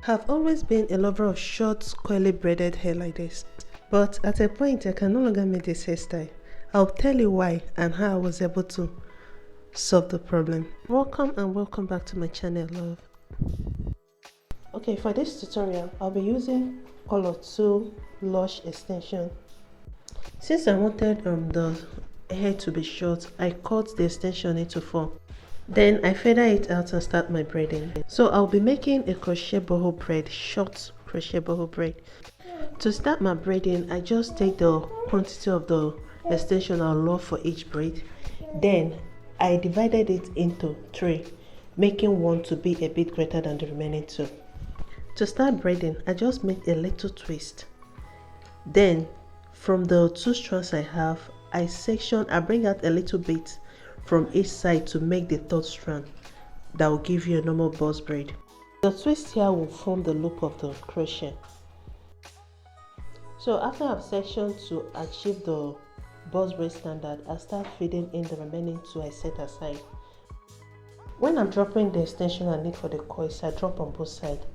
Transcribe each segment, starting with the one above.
I've always been a lover of short, coily braided hair like this. But at a point, I can no longer make this hairstyle. I'll tell you why and how I was able to solve the problem. Welcome and welcome back to my channel, love. Okay, for this tutorial, I'll be using color 2 Lush extension. Since I wanted the hair to be short, I cut the extension into 4. Then I feather it out and start my braiding. So I'll be making a crochet boho braid, short crochet boho braid. To start my braiding, I just take the quantity of the extension I'll love for each braid. Then I divided it into 3, making one to be a bit greater than the remaining 2. To start braiding, I just make a little twist. Then from the 2 strands I have, I bring out a little bit from each side to make the 3rd strand that will give you a normal boss braid. The twist here will form the loop of the crochet. So after I've sectioned to achieve the boss braid standard, I start feeding in the remaining 2 I set aside. When I'm dropping the extension I need for the coils, I drop on both sides.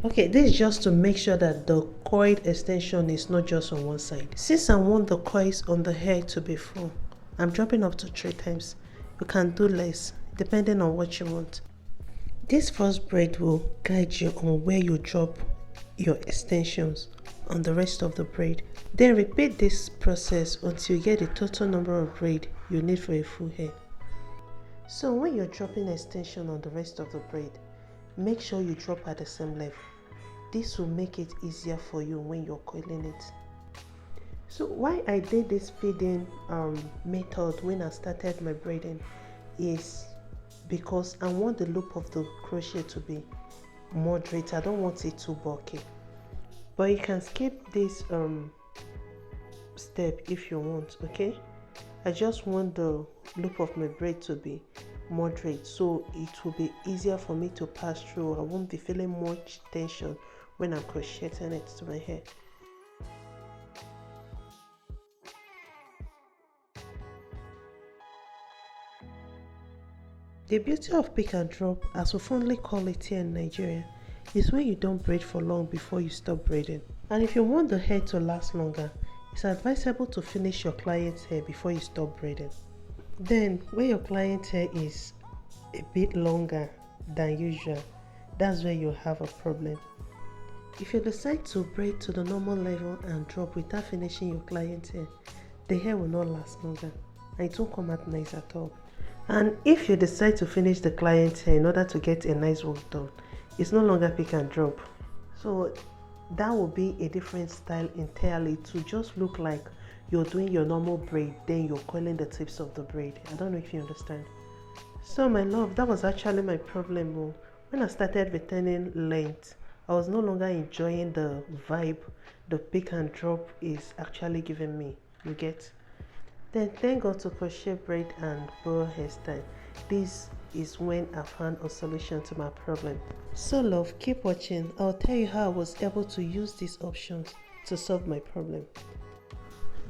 Okay, this is just to make sure that the coiled extension is not just on one side. Since I want the coils on the hair to be full, I'm dropping up to 3 times. You can do less depending on what you want. This first braid will guide you on where you drop your extensions on the rest of the braid. Then repeat this process until you get the total number of braid you need for a full hair. So when you're dropping extension on the rest of the braid, make sure you drop at the same level. This will make it easier for you when you're coiling it. So why I did this feeding method when I started my braiding is because I want the loop of the crochet to be moderate. I don't want it too bulky. But you can skip this step if you want, okay? I just want the loop of my braid to be moderate, so it will be easier for me to pass through. I won't be feeling much tension when I'm crocheting it to my hair. The beauty of pick and drop, as we fondly call it here in Nigeria, is when you don't braid for long before you stop braiding. And if you want the hair to last longer, it's advisable to finish your client's hair before you stop braiding. Then, when your client's hair is a bit longer than usual, that's where you have a problem. If you decide to braid to the normal level and drop without finishing your client's hair, the hair will not last longer and it won't come out nice at all. And if you decide to finish the client's hair in order to get a nice work done, it's no longer pick and drop. So that will be a different style entirely, to just look like you're doing your normal braid, then you're coiling the tips of the braid. I don't know if you understand. So my love, that was actually my problem. When I started returning length, I was no longer enjoying the vibe the pick and drop is actually giving me. You get? Then thank God to crochet braid and boho hairstyle. This is when I found a solution to my problem. So love, keep watching. I'll tell you how I was able to use these options to solve my problem.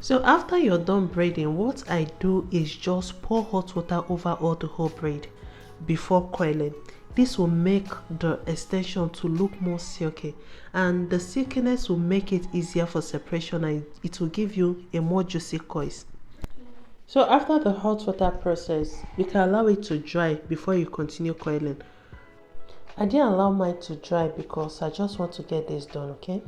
So after you're done braiding, what I do is just pour hot water over all the whole braid before coiling. This will make the extension to look more silky, and the silkiness will make it easier for separation, and it will give you a more juicy coils. So after the hot water process, you can allow it to dry before you continue coiling. I didn't allow mine to dry because I just want to get this done, okay?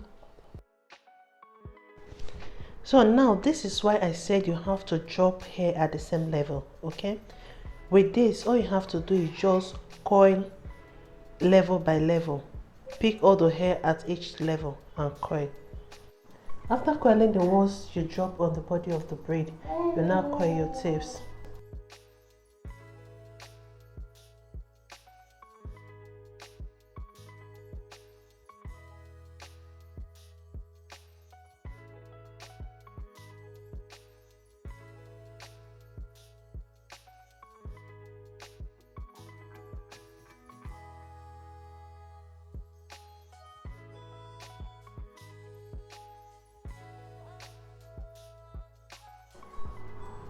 So now this is why I said you have to drop hair at the same level, okay? With this, all you have to do is just coil level by level. Pick all the hair at each level and coil. After coiling the ones you drop on the body of the braid, you now coil your tips.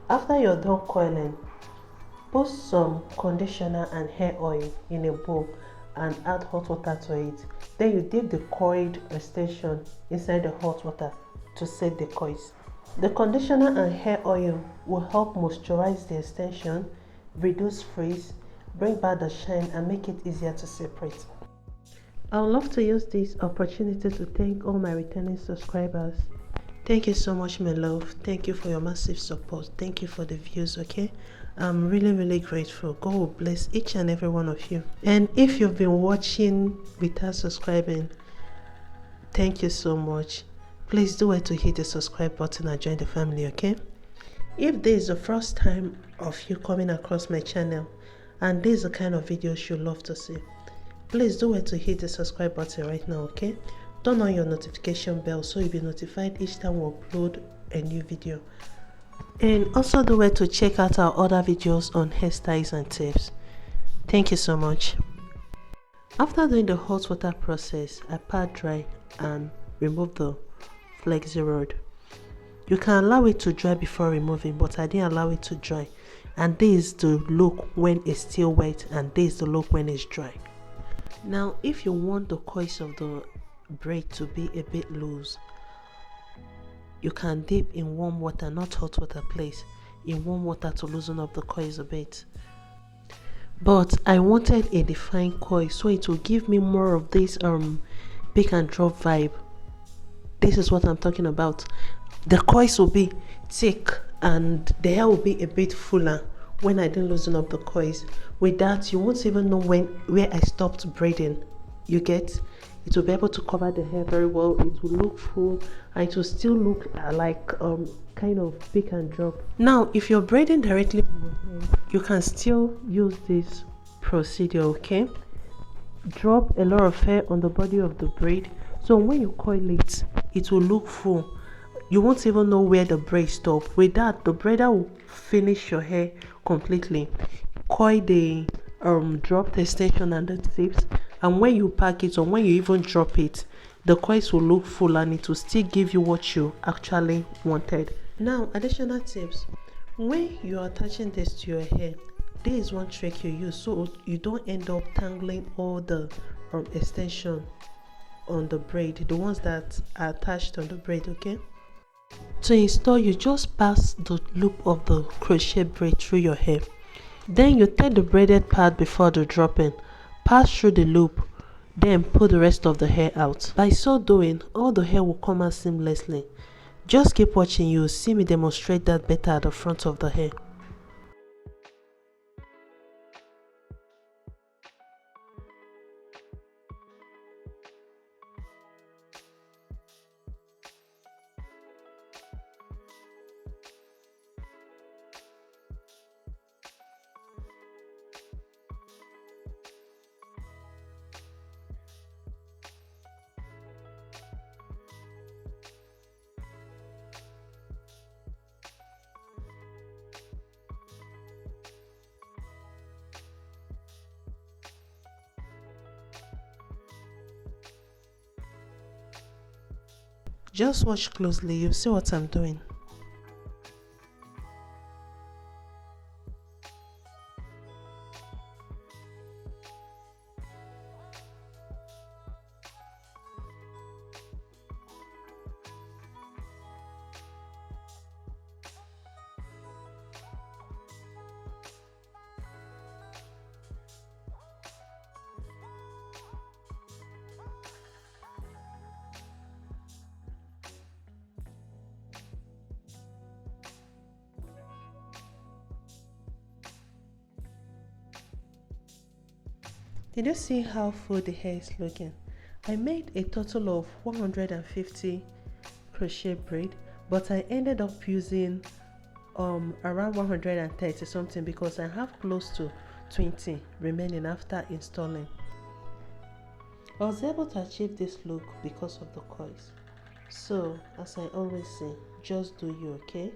After you're done coiling, put some conditioner and hair oil in a bowl and add hot water to it. Then you dip the coiled extension inside the hot water to set the coils. The conditioner and hair oil will help moisturize the extension, reduce frizz, bring back the shine, and make it easier to separate. I would love to use this opportunity to thank all my returning subscribers. Thank you so much, my love. Thank you for your massive support. Thank you for the views, okay? I'm really grateful. God will bless each and every one of you. And if you've been watching without subscribing, thank you so much. Please do well to hit the subscribe button and join the family, okay? If this is the first time of you coming across my channel and this is the kind of videos you love to see, please do well to hit the subscribe button right now, okay? Turn on your notification bell so you'll be notified each time we upload a new video. And also do well to check out our other videos on hairstyles and tips. Thank you so much. After doing the hot water process, I pat dry and remove the flexi rod. You can allow it to dry before removing, but I didn't allow it to dry. And this is the look when it's still wet, and this is the look when it's dry. Now, if you want the coils of the braid to be a bit loose, you can dip in warm water, not hot water, please, in warm water to loosen up the coils a bit. But I wanted a defined coil, so it will give me more of this pick and drop vibe. This is what I'm talking about. The coils will be thick and the hair will be a bit fuller when I didn't loosen up the coils. With that, you won't even know where I stopped braiding. You get? It will be able to cover the hair very well. It will look full and it will still look like kind of pick and drop. Now, if you're braiding directly on your hair, you can still use this procedure, okay? Drop a lot of hair on the body of the braid, so when you coil it, it will look full. You won't even know where the braid stopped. With that, the braider will finish your hair completely. Coil the dropped extension and the tips, and when you pack it or when you even drop it, the coils will look full and it will still give you what you actually wanted. Now, additional tips. When you are attaching this to your hair, there is one trick you use so you don't end up tangling all the extension on the braid, the ones that are attached on the braid, okay? To install, you just pass the loop of the crochet braid through your hair. Then you take the braided part before the dropping, pass through the loop, then pull the rest of the hair out. By so doing, all the hair will come out seamlessly. Just keep watching, you'll see me demonstrate that better at the front of the hair. Just watch closely, you'll see what I'm doing. Did you see how full the hair is looking? I made a total of 150 crochet braid, but I ended up using around 130 something because I have close to 20 remaining after installing. I was able to achieve this look because of the coils. So, as I always say, just do you, okay?